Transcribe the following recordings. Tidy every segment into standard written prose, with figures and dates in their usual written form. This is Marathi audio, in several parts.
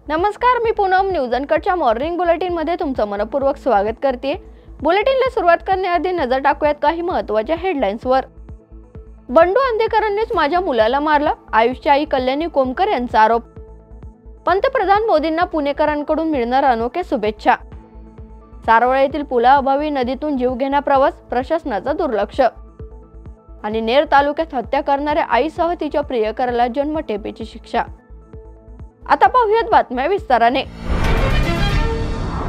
नमस्कार, मी पूनम न्यूज अनकटच्या मॉर्निंग बुलेटिन मध्ये तुमचं मनपूर्वक स्वागत करते। बुलेटिनला सुरुवात करण्याआधी नजर टाकूयात काही महत्त्वाच्या हेडलाईन्सवर। बंडू अंधेकरांनीच माझ्या मुलाला मारलं, आयुषची आई कल्याणी कोमकर यांचा आरोप। पंतप्रधान मोदींना पुणेकरांकडून मिळणार अनोख्या शुभेच्छा। सारोळा येथील पुलाअभावी नदीतून जीवघेणा प्रवास, प्रशासनाचं दुर्लक्ष। आणि नेर तालुक्यात हत्या करणाऱ्या आईसह तिच्या प्रियकराला जन्मठेपेची शिक्षा। आता पाहूयात बातम्या विस्ताराने।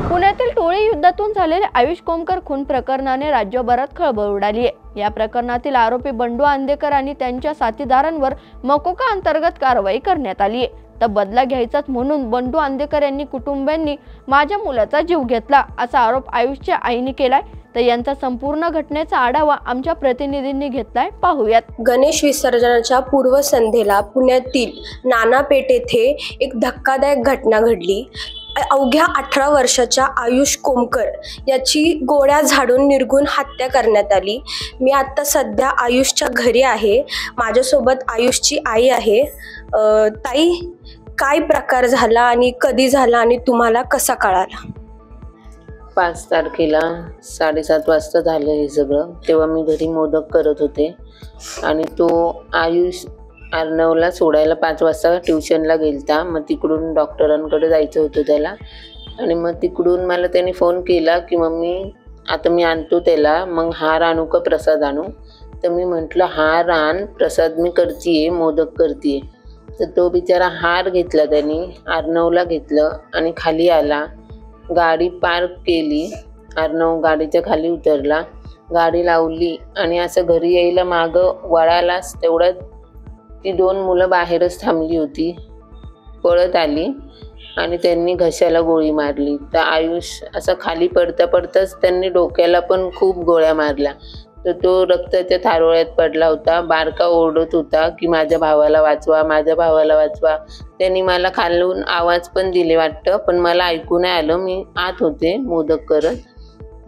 पुण्यातील टोळी युद्धातून झालेल्या आयुष कोमकर खून प्रकरणाने राज्यभरात खळबळ उडाली आहे। या प्रकरणातील आरोपी बंडू अंधेकर आणि त्यांच्या साथीदारांवर मकोका अंतर्गत कारवाई करण्यात आली आहे। तर बदला घ्यायचाच म्हणून बंडू अंधेकर यांनी कुटुंबियांनी माझ्या मुलाचा जीव घेतला असा आरोप आयुषच्या आईने केलाय। तर यांचा संपूर्ण घटनेचा आढावा आमच्या प्रतिनिधींनी घेतलाय, पाहूयात। गणेश विसर्जनाच्या पूर्वसंध्येला पुण्यातील नानापेठ येथे एक धक्कादायक घटना घडली। अवघ्या 18 वर्षाच्या आयुष कोमकर याची गोळ्या झाडून निर्घुण हत्या करण्यात आली। मी आता सध्या आयुषच्या घरी आहे, माझ्यासोबत आयुषची आई आहे। ताई, काय प्रकार झाला आणि कधी झाला आणि तुम्हाला कसा कळाला? 5 तारखेला 7:30 वाजता झालं हे सगळं। तेव्हा मी घरी मोदक करत होते आणि तो आयुष अर्णवला सोडायला 5 वाजता ट्युशनला गेलता। मग तिकडून डॉक्टरांकडे जायचं होतं त्याला, आणि मग तिकडून मला त्याने फोन केला की मम्मी आता मी आणतो त्याला, मग हार आणू का प्रसाद आणू? तर मी म्हटलं हार आण, प्रसाद मी करतीये, मोदक करतीये। तर तो बिचारा हार घेतला त्याने, अर्णवला घेतलं आणि खाली आला। गाडी पार्क केली, अर्णव गाडीच्या खाली उतरला, गाडी लावली आणि असं घरी यायला मागं वळालाच तेवढ्यात ती 2 मुलं बाहेरच थांबली होती, पळत आली आणि त्यांनी घशाला गोळी मारली। तर आयुष असं खाली पडता पडताच त्यांनी डोक्याला पण खूप गोळ्या मारल्या। तर तो रक्ताच्या थारोळ्यात पडला होता। बारका ओरडत होता की माझ्या भावाला वाचवा, माझ्या भावाला वाचवा। त्यांनी मला खालून आवाज पण दिले वाटतं, पण मला ऐकू नाही आलं, मी आत होते मोदक करत।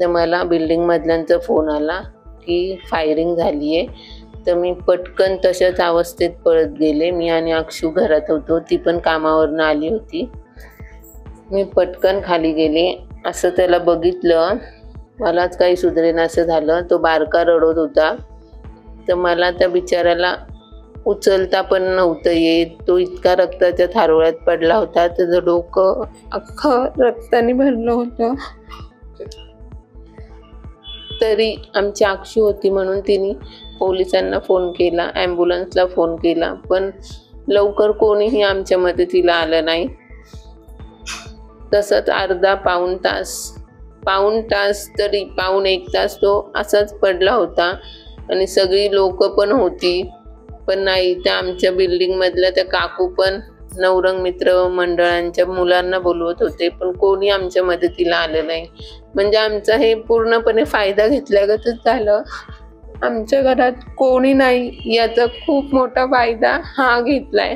तर मला बिल्डिंगमधल्यांचा फोन आला की फायरिंग झाली आहे। तर मी पटकन तशाच अवस्थेत पळत गेले। मी आणि अक्षू घरात होतो, ती पण कामावरनं आली होती। मी पटकन खाली गेले, असं त्याला बघितलं, मलाच काही सुधरेना असं झालं। तो बारका रडत होता, तर मला त्या बिचाऱ्याला उचलता पण नव्हतं येत। तो इतका रक्ताच्या थारोळ्यात पडला होता, त्याचं डोकं अख्खं रक्ताने भरलं होतं। तरी आमची अक्षू होती म्हणून तिने पोलिसांना फोन केला, ॲम्ब्युलन्सला फोन केला, पण लवकर कोणीही आमच्या मदतीला आलं नाही। तसंच अर्धा पाऊण तास तरी पाऊण 1 तास तो असाच पडला होता आणि सगळी लोक पण होती, पण नाही। त्या आमच्या बिल्डिंगमधल्या त्या काकू पण नवरंग मित्र मंडळांच्या मुलांना बोलवत होते, पण कोणी आमच्या मदतीला आलं नाही। म्हणजे आमचा हे पूर्णपणे फायदा घेतल्यागतच झालं। आमच्या घरात कोणी नाही याचा खूप मोठा फायदा हा घेतलाय।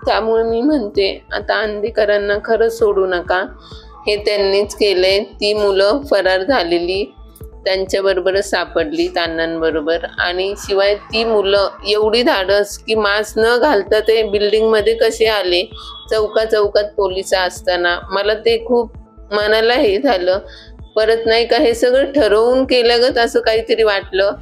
त्यामुळे मी म्हणते आता अंधेकरांना खरंच सोडू नका, हे त्यांनीच केलंय। ती मुलं फरार झालेली त्यांच्याबरोबरच सापडली तान्नांबरोबर, आणि शिवाय ती मुलं एवढी धाडस की मास्क न घालता ते बिल्डिंगमध्ये कसे आले, चौकात पोलिस असताना। मला ते खूप मनाला हे झालं, परत नाही का हे सगळं ठरवून केल्यागत असं काहीतरी वाटलं।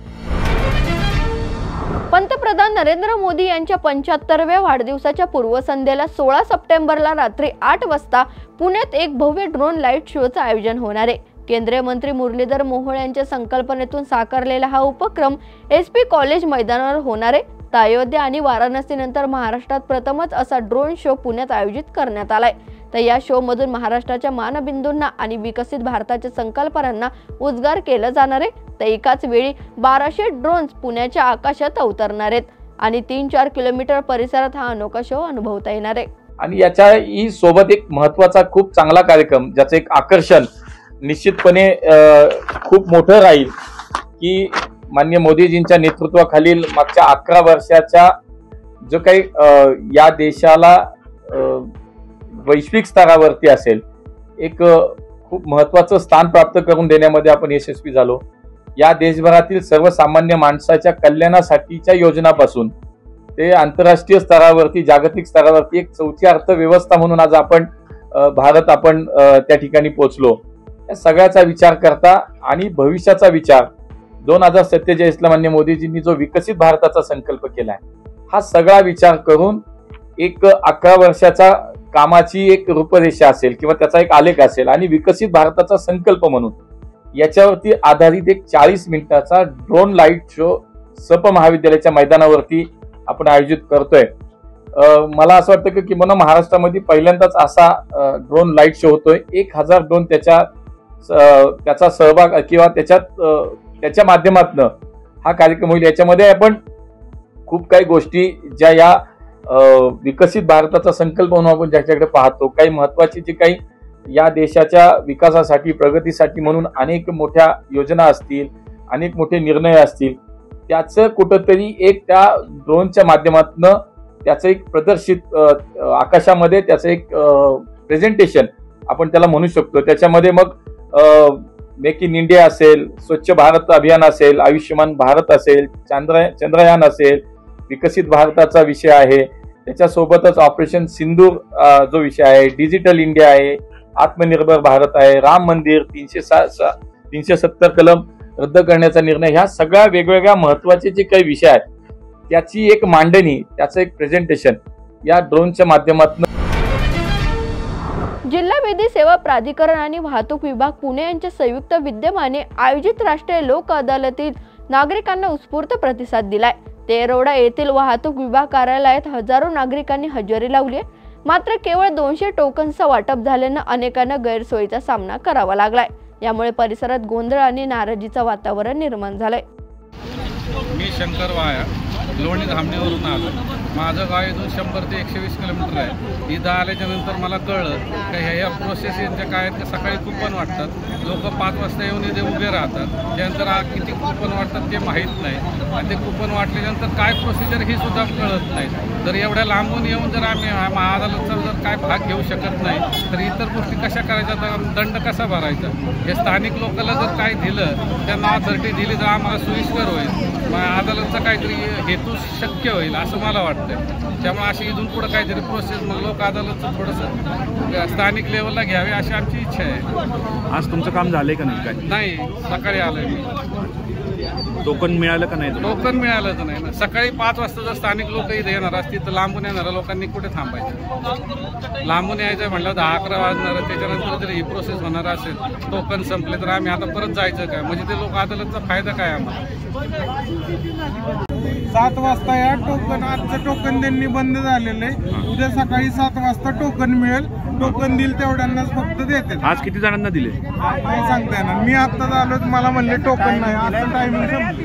पंतप्रधान नरेंद्र मोदी यांच्या 75व्या वाढदिवसाच्या पूर्वसंध्येला 16 सप्टेंबरला रात्री 8 वाजता पुण्यात एक भव्य ड्रोन लाईट शोचं आयोजन होणार आहे। केंद्रीय मंत्री मुरलीधर मोहोळ यांच्या संकल्पनेतून साकारलेला हा उपक्रम SP कॉलेज मैदानावर होणार आहे। तर अयोध्या आणि वाराणसी नंतर महाराष्ट्रात प्रथमच असा ड्रोन शो पुण्यात आयोजित करण्यात आलाय। तर या शो मधून महाराष्ट्राच्या मानबिंदूंना आणि विकसित भारताच्या संकल्पनांना उद्गार केला जाणार आहे। तर एकाच वेळी 1200 ड्रोन्स पुण्याच्या आकाशात अवतरणार आहेत आणि 3-4 किलोमीटर परिसरात हा अनोखा शो अनुभवता येणार आहे। आणि याच्याही सोबत एक महत्त्वाचा खूप चांगला कार्यक्रम, ज्याचं एक आकर्षण निश्चितपणे खूप मोठं राहील की माननीय मोदीजींच्या नेतृत्वाखालील मागच्या 11 वर्षाच्या जो काही या देशाला वैश्विक स्तरावरती असेल एक खूप महत्त्वाचं स्थान प्राप्त करून देण्यामध्ये आपण यशस्वी झालो। या देशभरातील सर्वसामान्य माणसाच्या कल्याणासाठीच्या योजनापासून ते आंतरराष्ट्रीय स्तरावरती, जागतिक स्तरावरती एक चौथी अर्थव्यवस्था म्हणून आज आपण भारत आपण त्या ठिकाणी पोहोचलो, या सगळ्याचा विचार करता आणि भविष्याचा विचार 2047ला माननीय मोदीजींनी जो विकसित भारताचा संकल्प केलाय, हा सगळा विचार करून एक 11 वर्षाचा कामाची एक रूपरेषा असेल किंवा त्याचा एक आलेख असेल आणि विकसित भारताचा संकल्प म्हणून याच्यावरती आधारित एक 40 मिनिटाचा ड्रोन लाईट शो सप महाविद्यालयाच्या मैदानावरती आपण आयोजित करतोय. मला असं वाटतं की किंवा महाराष्ट्रामध्ये पहिल्यांदाच असा ड्रोन लाईट शो होतोय. 1000 ड्रोन त्याचा सहभाग किंवा त्याच्या माध्यमातून हा कार्यक्रम होईल. याच्यामध्ये आपण खूप काही गोष्टी ज्या या विकसित भारताचा संकल्प म्हणून आपण ज्याच्याकडे पाहतो, काही महत्वाची जी काही या देशाच्या विकासासाठी प्रगतीसाठी म्हणून अनेक मोठ्या योजना असतील, अनेक मोठे निर्णय असतील, त्याचं कुठंतरी एक त्या ड्रोनच्या माध्यमातून त्याचं एक प्रदर्शित आकाशामध्ये त्याचं एक प्रेझेंटेशन आपण त्याला म्हणू शकतो. त्याच्यामध्ये मग मेक इन इंडिया असेल, स्वच्छ भारत अभियान असेल, आयुष्यमान भारत असेल, चंद्रयान असेल, विकसित भारताचा विषय आहे, त्याच्यासोबतच ऑपरेशन सिंदूर जो विषय आहे, डिजिटल इंडिया आहे, आत्मनिर्भर भारत आहे, राम मंदिर, 370 कलम रद्द करण्याचा निर्णय, ह्या सगळ्या वेगवेगळ्या महत्वाचे जे काही विषय आहेत त्याची एक मांडणी, त्याचं एक प्रेझेंटेशन या ड्रोनच्या माध्यमातून. जिल्हा विधी सेवा प्राधिकरण आणि वाहतूक विभाग पुणे यांच्या संयुक्त विद्यमाने आयोजित राष्ट्रीय लोक अदालतीत नागरिकांना उत्स्फूर्त प्रतिसाद दिलाय. तेरोडा येथील वाहतूक विभाग कार्यालयात हजारो नागरिकांनी हजेरी लावली आहे. मात्र केवळ 200 टोकन्सचं वाटप झाल्यानं अनेकांना गैरसोयीचा सामना करावा लागलाय. यामुळे परिसरात गोंधळ आणि नाराजीचं वातावरण निर्माण झालंय. मी शंकर वाया लोणी धामणीवरून आलो. माझं गाव इथून 100 ते 120 किलोमीटर आहे. इथं आल्याच्या नंतर मला कळलं की ह्या प्रोसेस यांच्या काय आहेत, सकाळी कुपन वाटतात, लोक 5 वाजता येऊन इथे उभे राहतात, त्यानंतर किती कुपन वाटतात ते माहीत नाही, आणि ते कुपन वाटल्यानंतर काय प्रोसिजर ही सुद्धा कळत नाही. जर एवढ्या लांबून येऊन जर आम्ही महाअदालतचा जर काय भाग घेऊ शकत नाही तर इतर गोष्टी कशा करायच्या, तर दंड कसा भरायचा, हे स्थानिक लोकांना जर काय दिलं, त्यांना अथॉरिटी दिली तर आम्हाला सोयीस्कर होईल, अदालतचा काहीतरी हेतू शक्य होईल असं मला वाटतं. त्यामुळे अशी इथून पुढं काहीतरी प्रोसेस मग लोक अदालतचं थोडंसं स्थानिक लेवलला घ्यावे अशी आमची इच्छा आहे. आज तुमचं काम झालंय का नाही? काय नाही, सकाळी आलोय मी. टोकन मिळालं का नाही? टोकन मिळालं तर नाही ना. सकाळी 5 वाजता जर स्थानिक लोक इथे येणार असतील तर लांबून येणाऱ्या लोकांनी कुठे थांबायचं? लांबून यायचं म्हटलं 10-11 वाजणार, त्याच्यानंतर जर ही प्रोसेस होणार असेल, टोकन संपले तर आम्ही आता परत जायचं काय? म्हणजे ते लोक अदालतचा फायदा काय आम्हाला? 7 वाजता या टोकन, आजचं टोकन त्यांनी बंद झालेलं आहे. उद्या सकाळी 7 वाजता टोकन मिळेल. टोकन दिल तेवढ्यांनाच फक्त देते. आज किती जणांना दिले नाही सांगता येणार. मी आता आलो, मला म्हणले टोकन नाही, आता टायमिंग संपली.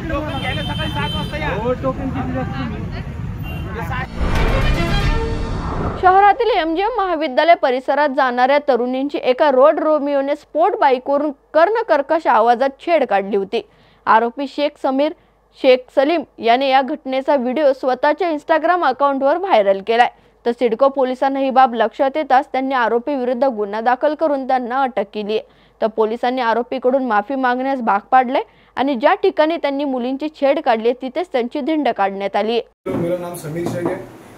शहरातील MGM महाविद्यालय परिसरात जाणाऱ्या तरुणींची एका रोड रोमिओने स्पोर्ट बाईकवरून कर्णकर्कश आवाजात छेड काढली होती. आरोपी शेख सलीम याने या घटनेचा व्हिडिओ स्वतःच्या इंस्टाग्राम अकाउंटवर व्हायरल केलाय. तर सिडको पोलिसांना ही बाब लक्षात येताच त्यांनी आरोपी विरुद्ध गुन्हा दाखल करून त्यांना अटक केली आहे. तर पोलिसांनी आरोपीकडून माफी मागण्यास भाग पाडले आणि ज्या ठिकाणी त्यांनी मुलींची छेड काढली तेथेच त्यांची धिंड काढण्यात आली आहे. मेरा नाम समीर शेख है.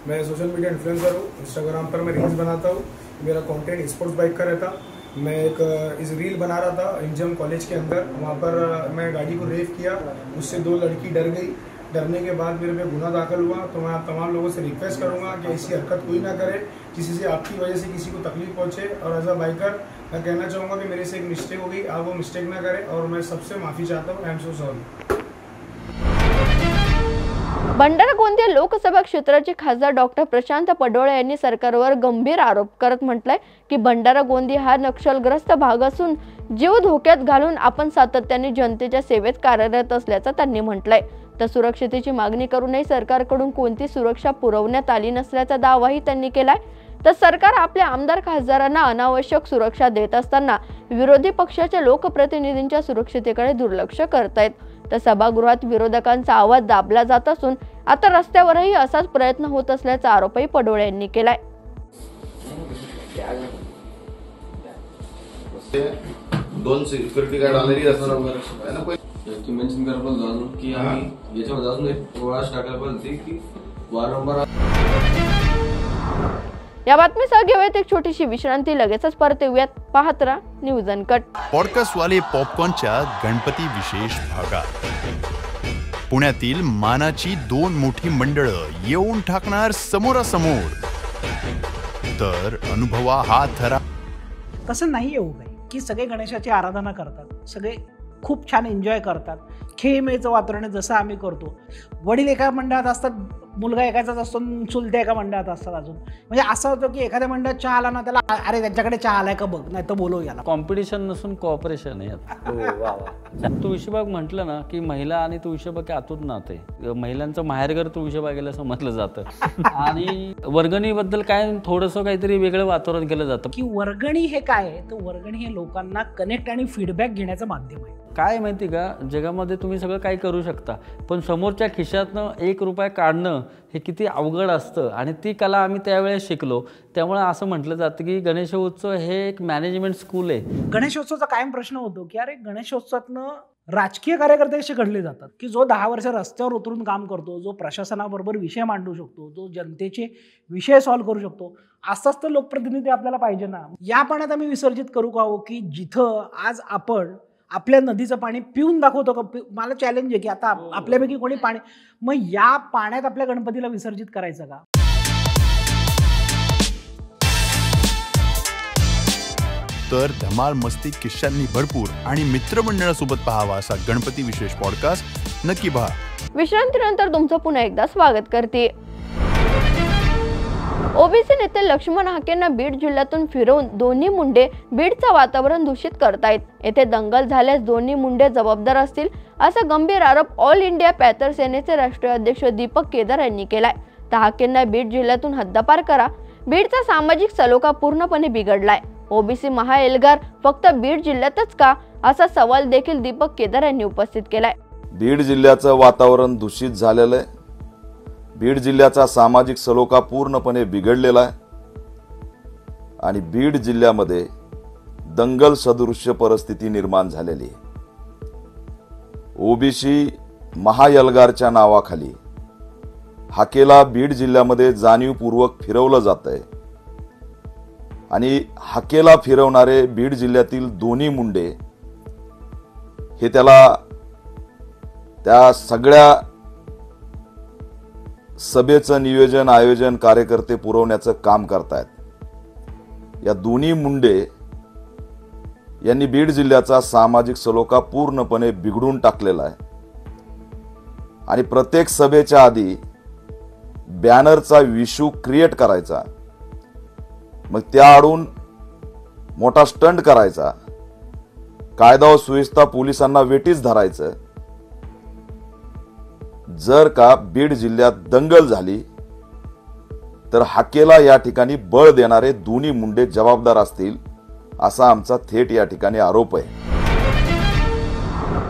मैं सोशल मीडिया इन्फ्लुएंसर हूँ. इंस्टाग्राम पर मैं रील्स बनाता हूँ. मेरा कंटेंट स्पोर्ट्स बाइक का रहता. मैं एक इस रील बना रहा था MGM कॉलेज के अंदर. वहाँ पर मैं गाड़ी को रेव किया, उससे 2 लड़की डर गई. डरने के बाद मेरे पे गुनाह दाखिल हुआ. तो मैं तमाम लोगों से रिक्वेस्ट करूंगा कि ऐसी हरकत कोई ना करे, किसी से आपकी वजह से किसी को तकलीफ पहुंचे. और एज अ बाइकर मैं कहना चाहूँगा कि मेरे से एक मिस्टेक हो गई, आप वो मिस्टेक ना करें और मैं सबसे माफ़ी चाहता हूँ. I am so sorry. Bhandara Gondia Lok Sabha क्षेत्राचे खासदार डॉक्टर प्रशांत पडोळे यांनी सरकारवर गंभीर आरोप करत म्हटलंय की भंडारा गोंदिया हा नक्षलग्रस्त भाग असून जीव धोक्यात घालून आपण सातत्याने जनतेच्या सेवेत कार्यरत असल्याचं त्यांनी म्हटलंय. तर सुरक्षेची मागणी करूनही सरकारकडून कोणती सुरक्षा पुरवण्यात आली नसल्याचा दावाही त्यांनी केलाय. तर सरकार आपल्या आमदार खासदारांना अनावश्यक सुरक्षा देत असताना विरोधी पक्षाच्या लोकप्रतिनिधींच्या सुरक्षितेकडे दुर्लक्ष करतायत. तर सभागृहात विरोधकांचा आवाज दाबला जात असून आता रस्त्यावरही असाच प्रयत्न होत असल्याचा आरोपही पडोळे यांनी केलाय. 2 सिक्युरिटी गार्ड ऑलरेडी असणार. की मेन्शन करायला पाहिजे अजून की आम्ही याच्यामध्ये अजून एक गोळा टाकायला पाहिजे की वारंवार या बातमीसह घेऊयात एक छोटीशी विश्रांती, लगेचच परत येऊयात. पाहत राहा न्यूज अनकट. पॉडकास्ट वाले पॉपकॉर्नच्या गणपती विशेष भागात पुण्यातील मानाची 2 मोठी मंडळं येऊन ठाकणार समोरासमोर. तर अनुभवा हा थरा. तसं नाही येऊ काही की सगळे गणेशाची आराधना करतात, सगळे खूप छान एन्जॉय करतात, खेळमेळचं वातावरण जसं आम्ही करतो. वडील एका मंडळात असतात, मुलगा एकाचाच असतो, चुलते एका मंडळात असतात. अजून म्हणजे असं होतं की एखाद्या मंडळात चहा आला ना, त्याला अरे त्यांच्याकडे चहा आलाय का बघ, नाही तर बोलव याला. कॉम्पिटिशन नसून कॉपरेशन आहे. तुळशीबाग म्हटलं ना की महिला आणि तुळशीबाग आतून नाते. महिलांचं माहेरघर तुळशीबागेला समजलं जातं. आणि वर्गणीबद्दल काय थोडंसं काहीतरी वेगळं वातावरण केलं जातं की वर्गणी हे काय आहे, तर वर्गणी हे लोकांना कनेक्ट आणि फीडबॅक घेण्याचं माध्यम आहे. काय माहिती का, जगामध्ये तुम्ही सगळं काय करू शकता, पण समोरच्या खिशातनं 1 रुपया काढणं हे किती अवघड असतं. आणि ती कला आम्ही त्यावेळेस शिकलो. त्यामुळे असं म्हटलं जातं की गणेशोत्सव हे एक मॅनेजमेंट स्कूल आहे. गणेशोत्सवाचा कायम प्रश्न होतो की अरे गणेशोत्सवातनं राजकीय कार्यकर्ते असे घडले जातात की जो 10 वर्ष रस्त्यावर उतरून काम करतो, जो प्रशासनाबरोबर विषय मांडू शकतो, जो जनतेचे विषय सॉल्व्ह करू शकतो, असाच तर लोकप्रतिनिधी आपल्याला पाहिजे ना. या पाण्यात आम्ही विसर्जित करू का हो की जिथं आज आपण आपल्या नदीचं पाणी पिऊन दाखवतो का. मला चॅलेंज आहे की आता आपल्यापैकी कोणी पाणी, मग या पाण्यात आपल्या गणपतीला विसर्जित करायचं का. तर धमाल मस्ती किस्सांनी भरपूर आणि मित्रमंडळासोबत पाहावा असा गणपती विशेष पॉडकास्ट नक्की पहा. विश्रांतीनंतर तुमचं पुन्हा एकदा स्वागत करते. ओबीसी नेते लक्ष्मण हाकेंना बीड जिल्ह्यातून फिरवून दोन्ही मुंडे बीडचं वातावरण दूषित करतायत. येथे दंगल झाल्यास दोन्ही मुंडे जबाबदार असतील असा गंभीर आरोप ऑल इंडिया पॅथर सेनेचे राष्ट्रीय अध्यक्ष दीपक केदार यांनी केलाय. तर हाकेंना बीड जिल्ह्यातून हद्दपार करा. बीडचा सामाजिक सलोखा पूर्णपणे बिघडलाय. ओबीसी महाएल्गार फक्त बीड जिल्ह्यातच का असा सवाल देखील दीपक केदार यांनी उपस्थित केलाय. बीड जिल्ह्याचं वातावरण दूषित झालेलं आहे. बीड जिल्ह्याचा सामाजिक सलोखा पूर्णपणे बिघडलेला आहे आणि बीड जिल्ह्यामध्ये दंगल सदृश्य परिस्थिती निर्माण झालेली आहे. ओबीसी महाएल्गारच्या नावाखाली हाकेला बीड जिल्ह्यामध्ये जाणीवपूर्वक फिरवलं जातंय आणि हाकेला फिरवणारे बीड जिल्ह्यातील दोन्ही मुंडे हे त्या सगळ्या सभेचं नियोजन आयोजन कार्यकर्ते पुरवण्याचं काम करतायत. या दोन्ही मुंडे यांनी बीड जिल्ह्याचा सामाजिक सलोखा पूर्णपणे बिघडून टाकलेला आहे आणि प्रत्येक सभेच्या आधी बॅनरचा इश्यू क्रिएट करायचा, मग त्या आडून मोठा स्टंट करायचा, कायदा व सुव्यवस्था पोलिसांना वेटीस धरायचं. जर का बीड जिल्ह्यात दंगल झाली तर हाकेला या ठिकाणी बळ देणारे दोन्ही मुंडे जबाबदार असतील असा आमचा थेट या ठिकाणी आरोप आहे.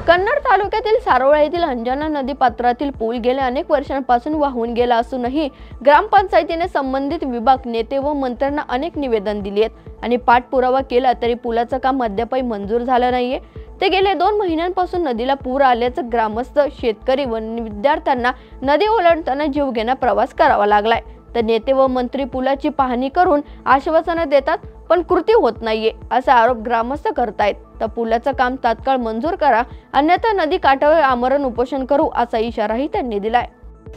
कन्नड तालुक्यातील सारोळा येथील अंजना नदी पात्रातील पूल गेल्या अनेक वर्षांपासून वाहून गेला असूनही ग्रामपंचायतीने संबंधित विभाग, नेते व मंत्र्यांना अनेक निवेदन दिली आहेत आणि पाठपुरावा केला तरी पुलाचं काम अद्यापही मंजूर झालं नाहीये. ते गेले 2 महिन्यांपासून नदीला पूर आल्याचं ग्रामस्थ, शेतकरी व विद्यार्थ्यांना नदी ओलांडताना जीवघेणा प्रवास करावा लागलाय. तर नेते व मंत्री पुलाची पाहणी करून आश्वासनं देतात पण कृती होत नाहीये असा आरोप ग्रामस्थ करतायत. तर पुलाचं काम तात्काळ मंजूर करा, अन्यथा नदी काठावर आमरण उपोषण करू असा इशाराही त्यांनी दिलाय.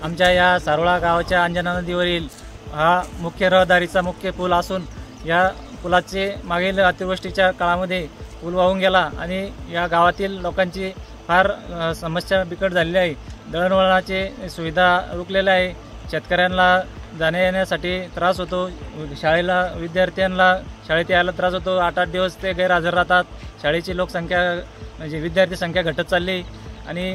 आमच्या या सारोळा गावाच्या अंजना नदीवरील हा मुख्य रहदारीचा मुख्य पूल असून या पुलाचे मागील अतिवृष्टीच्या काळामध्ये पूल वाहून गेला आणि या गावातील लोकांची फार समस्या बिकट झालेली आहे. दळणवळणाची सुविधा रुकलेल्या आहे. शेतकऱ्यांना जाण्या येण्यासाठी त्रास होतो. शाळेला विद्यार्थ्यांना शाळेत यायला त्रास होतो. 8-8 दिवस ते गैरहजर राहतात. शाळेची लोकसंख्या म्हणजे विद्यार्थी संख्या घटत चालली आणि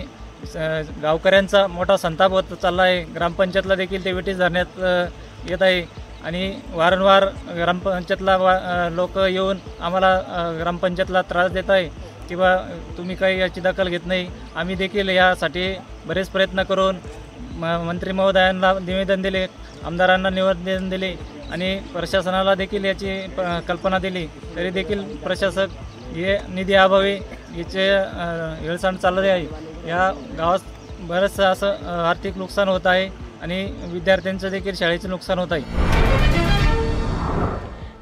गावकऱ्यांचा मोठा संताप होत चालला आहे. ग्रामपंचायतला देखील ते वेटीस धरण्यात येत आहे आणि वारंवार ग्रामपंचायतला लोक येऊन आम्हाला ग्रामपंचायतला त्रास देत आहे किंवा तुम्ही काही याची दखल घेत नाही. आम्ही देखील यासाठी बरेच प्रयत्न करून मंत्री महोदयांना निवेदन दिले, आमदारांना निवेदन दिले आणि प्रशासनाला देखील याची कल्पना दिली, तरी देखील प्रशासक हे निधी अभावी याचे हेळसांड चालले आहे. या गावात बरंचसं असं आर्थिक नुकसान होत आहे आणि विद्यार्थ्यांचं देखील शाळेचं नुकसान होत आहे.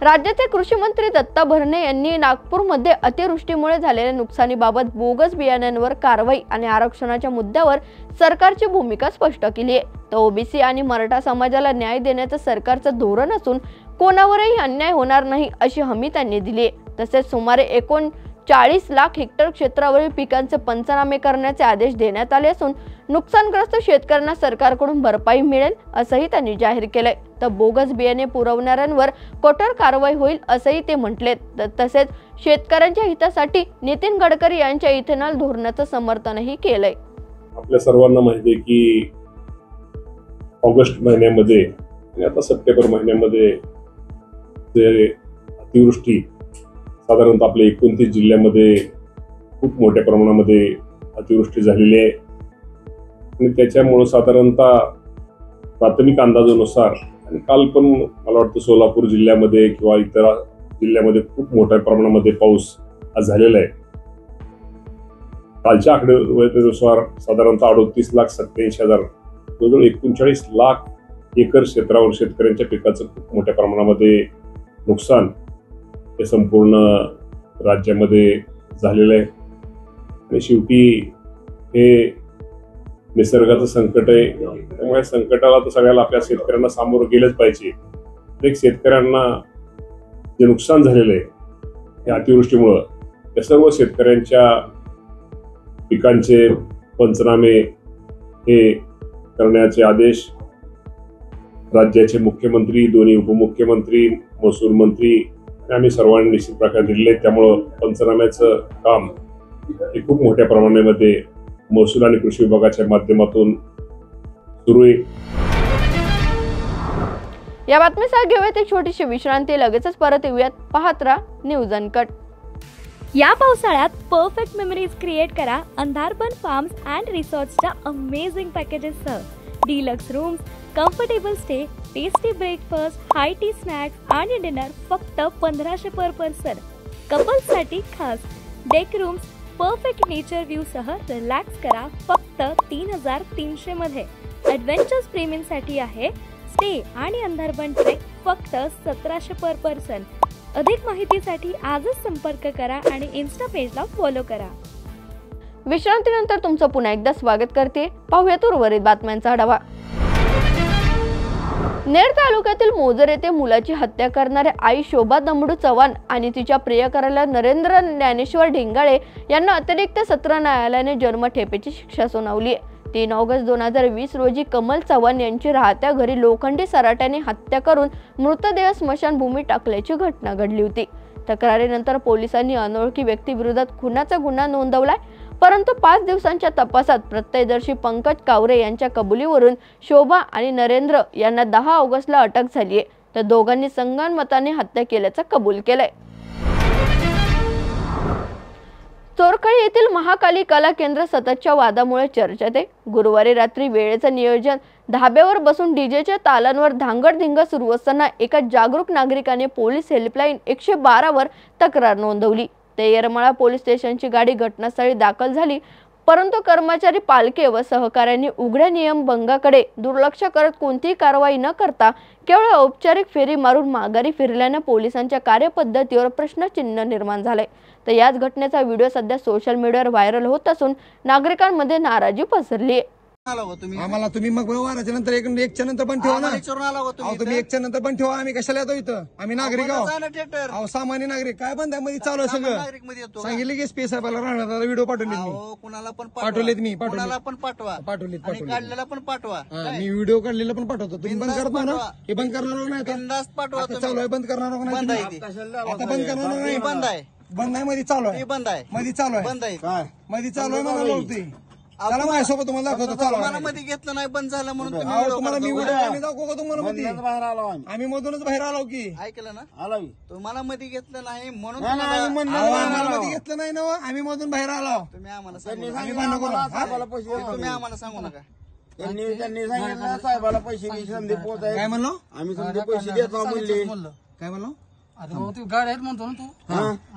राज्याचे कृषी मंत्री दत्ता भरणे यांनी नागपूरमध्ये अतिवृष्टीमुळे झालेल्या नुकसानीबाबत बोगस बियाण्यांवर कारवाई आणि आरक्षणाच्या मुद्द्यावर सरकारची भूमिका स्पष्ट केली आहे. तर ओबीसी आणि मराठा समाजाला न्याय देण्याचं सरकारचं धोरण असून कोणावरही अन्याय होणार नाही अशी हमी त्यांनी दिली आहे. तसेच सुमारे 39 लाख हेक्टर क्षेत्रावरील पिकांचे पंचनामे करण्याचे आदेश देण्यात आले असून नुकसानग्रस्त शेतकऱ्यांना सरकारकडून भरपाई मिळेल असंही त्यांनी जाहीर केलंय. तर बोगस बियाणे पुरवणाऱ्यांवर कठोर कारवाई होईल असंही ते म्हटले. तसेच शेतकऱ्यांच्या हितासाठी नितीन गडकरी यांच्या इथेनॉल धोरणाचं समर्थनही केलंय. आपल्या सर्वांना माहिती आहे की ऑगस्ट महिन्यामध्ये आणि आता सप्टेंबर महिन्यामध्ये जे अतिवृष्टी साधारणतः आपल्या 29 जिल्ह्यामध्ये खूप मोठ्या प्रमाणामध्ये अतिवृष्टी झालेली आहे आणि त्याच्यामुळे साधारणतः प्राथमिक अंदाजानुसार आणि काल पण मला वाटतं सोलापूर जिल्ह्यामध्ये किंवा इतर जिल्ह्यामध्ये खूप मोठ्या प्रमाणामध्ये पाऊस आज झालेला आहे. कालच्या आकडेनुसार साधारणतः 38,87,000 जवळजवळ 39 लाख एकर क्षेत्रावर शेतकऱ्यांच्या पिकाचं खूप मोठ्या प्रमाणामध्ये नुकसान हे संपूर्ण राज्यामध्ये झालेलं आहे. आणि शेवटी हे निसर्गाचं संकट आहे, त्यामुळे संकटाला तर सगळ्याला आपल्या शेतकऱ्यांना सामोरं गेलंच पाहिजे. प्रत्येक शेतकऱ्यांना जे नुकसान झालेलं आहे या अतिवृष्टीमुळं त्या सर्व शेतकऱ्यांच्या पिकांचे पंचनामे हे करण्याचे आदेश राज्याचे मुख्यमंत्री, दोन्ही उपमुख्यमंत्री, महसूल मंत्री आम्ही सर्वांनी निश्चित प्रकारे दिलेले आहे. त्यामुळं पंचनाम्याचं काम हे खूप मोठ्या प्रमाणामध्ये महसूल आणि कृषी विभागाच्या माध्यमातून सुरू आहे. या बातमीसह घेऊयात एक छोटीशी विश्रांती. लगेचच परत येऊयात. पाहत राहा न्यूज अनकट. या पावसाळ्यात परफेक्ट मेमरीज क्रिएट करा अंधारबन फार्म्स अँड रिसॉर्ट्सच्या अमेझिंग पॅकेजेससह. Deluxe rooms, comfortable stay, tasty breakfast, high tea snacks आणि डिनर फक्त 1500 पर पर्सन. कपल्ससाठी खास deck rooms, perfect nature view सह रिलॅक्स करा फक्त 3300 मध्ये. ॲडव्हेंचर्स प्रेमींसाठी आहे स्टे आणि अंधारबन ट्रेक फक्त 1700 पर पर्सन. अधिक माहितीसाठी आजच संपर्क करा आणि इन्स्टा पेजला फॉलो करा. विश्रांतीनंतर तुमचं पुन्हा एकदा स्वागत करते. पाहूयात उर्वरित बातम्यांचा आढावा. नेर तालुक्यातील मोजर येथे मुलाची हत्या करणाऱ्या आई शोभा दमडू चव्हाण आणि तिच्या प्रियकराला नरेंद्र ज्ञानेश्वर ढिंगाळे यांना अतिरिक्त सत्र न्यायालयाने जन्मठेपेची शिक्षा सुनावली आहे. 3 ऑगस्ट 2020 रोजी कमल चव्हाण यांची राहत्या घरी लोखंडी सराट्याने हत्या करून मृतदेह स्मशानभूमी टाकल्याची घटना घडली होती. तक्रारीनंतर पोलिसांनी अनोळखी व्यक्तीविरोधात खुनाचा गुन्हा नोंदवलाय. परंतु 5 दिवसांच्या तपासात प्रत्यक्षदर्शी पंकज कावरे यांच्या कबुलीवरून शोभा आणि नरेंद्र यांना 10 ऑगस्टला अटक झाली आहे. तर दोघांनी संगनमताने हत्या केल्याचं कबूल केलंय. चोरखळी येथील महाकाली कला केंद्र सततच्या वादामुळे चर्चेत आहे. गुरुवारी रात्री वेळेचं नियोजन धाब्यावर बसून डीजेच्या तालांवर धांगडधिंगा सुरू असताना एका जागरूक नागरिकाने पोलीस हेल्पलाईन 112 वर तक्रार नोंदवली. ते येरमाळा पोलीस स्टेशनची गाडी घटनास्थळी दाखल झाली. परंतु कर्मचारी, पालके व सहकाऱ्यांनी उघड्या नियमभंगाकडे दुर्लक्ष करत कोणतीही कारवाई न करता केवळ औपचारिक फेरी मारून माघारी फिरल्याने पोलिसांच्या कार्यपद्धतीवर प्रश्नचिन्ह निर्माण झाले. तर याच घटनेचा व्हिडिओ सध्या सोशल मीडियावर व्हायरल होत असून नागरिकांमध्ये नाराजी पसरली आहे. आम्हाला तुम्ही मग वाराच्या नंतर एकच्या नंतर पण ठेवा ना. तुम्ही एकच्या नंतर पण ठेवा. आम्ही कशाला येतो इथं? आम्ही नागरिक आहोत, सामान्य नागरिक. काय बंद मध्ये चालू आहे सगळं? सांगितले की एसपी साहेबाला राहणार व्हिडिओ पाठवलेत मी. पाठवलेत मी पाठवलेत पण पाठवा. मी व्हिडिओ काढलेला पण पाठवतो. तुम्ही बंद करत ना? हे बंद करणार नाही. चालू आहे बंद करणार नाही. आता बंद करणार नाही. बंद आहे. बंद आहे मध्ये चालू आहे. बंद आहे. मध्ये चालू आहे. बंद आहे. मध्ये चालू आहे मला होती. चला माझ्यासोबत तुम्हाला दाखवतो. तुम्हाला मध्ये घेतलं नाही, बंद झालं म्हणून तुम्हाला मी आम्ही दाखवू का तुम्हाला मध्ये? आम्ही मधूनच बाहेर आलो की. ऐकलं ना? तुम्हाला मध्ये घेतलं नाही म्हणून आम्हाला मध्ये घेतलं नाही ना. आम्ही मधून बाहेर आलो. तुम्ही आम्हाला सांगू आम्ही भांडण करू. तुम्ही आम्हाला सांगू नका. त्यांनी सांगितलं साहेबाला पैसे संधी पोहोचाय. काय म्हणलो? आम्ही संधी पैसे देतो म्हणले. काय म्हणलो? गाड्या आहेत म्हणतो ना तू.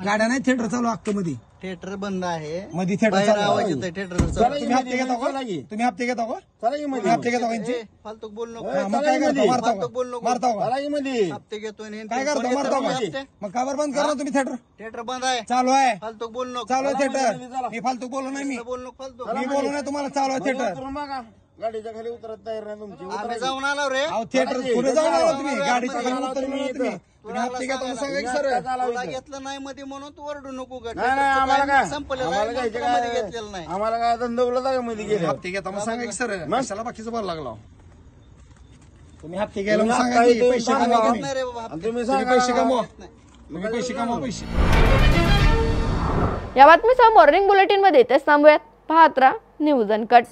गाड्या नाही, थिएटर चालू अख्खं मध्ये. थिएटर बंद आहे. मध्ये थिएटर बाहेर चालू आवाज आहे. येतोय थिएटर. तुम्ही हप्ते घेता का? तुम्ही हप्ते घेता का? तुम्ही हप्ते घेता का यांचे? फालतू बोल नको. मग काय करता? मारता फालतू बोल का? नको. मारता का? हप्ते घेतोय. काय करता? मारता का? मग का बरं बंद करा तुम्ही थिएटर? थिएटर बंद आहे. चालू आहे. फालतू बोल नको. चालू आहे थिएटर. मी फालतू बोलू नाही. मी बोल नको फालतू. मी बोलू नाही तुम्हाला. चालू आहे थिएटर. गाडीच्या खाली उतरत तयार नाही तुमची. आम्ही जाऊन आलो रे. अहो थिएटर पुढे जाऊन आला तुम्ही. गाडीच्या खाली उतरलो ना तुम्ही. तुम्ही हप्ते घेता म्हणून सांगा की सर. तुला घेतलं नाही मध्ये म्हणून तू ओरडू नको. नाही नाही आम्हाला काय संपलेलं आम्हाला आहे. काय मध्ये घेतलेलं नाही. आम्हाला काय धंदवलं का मध्ये गेले हप्ते घेता म्हणून सांगा की सर. कशाला बाकीचं बोलायला लागला? तुम्ही हप्ते तुम्ही घ्यायला सांगा की हप्ते पैसे सांगा. कमवा तुम्ही. नाही रे बाबा. तुम्ही तुम्ही सांगा पैसे कमवा. तुम्ही पैसे कमवा पैसे. या बातमीसह मॉर्निंग बुलेटिन मध्ये इथेच थांबूयात. पाहत राहा न्यूज अनकट.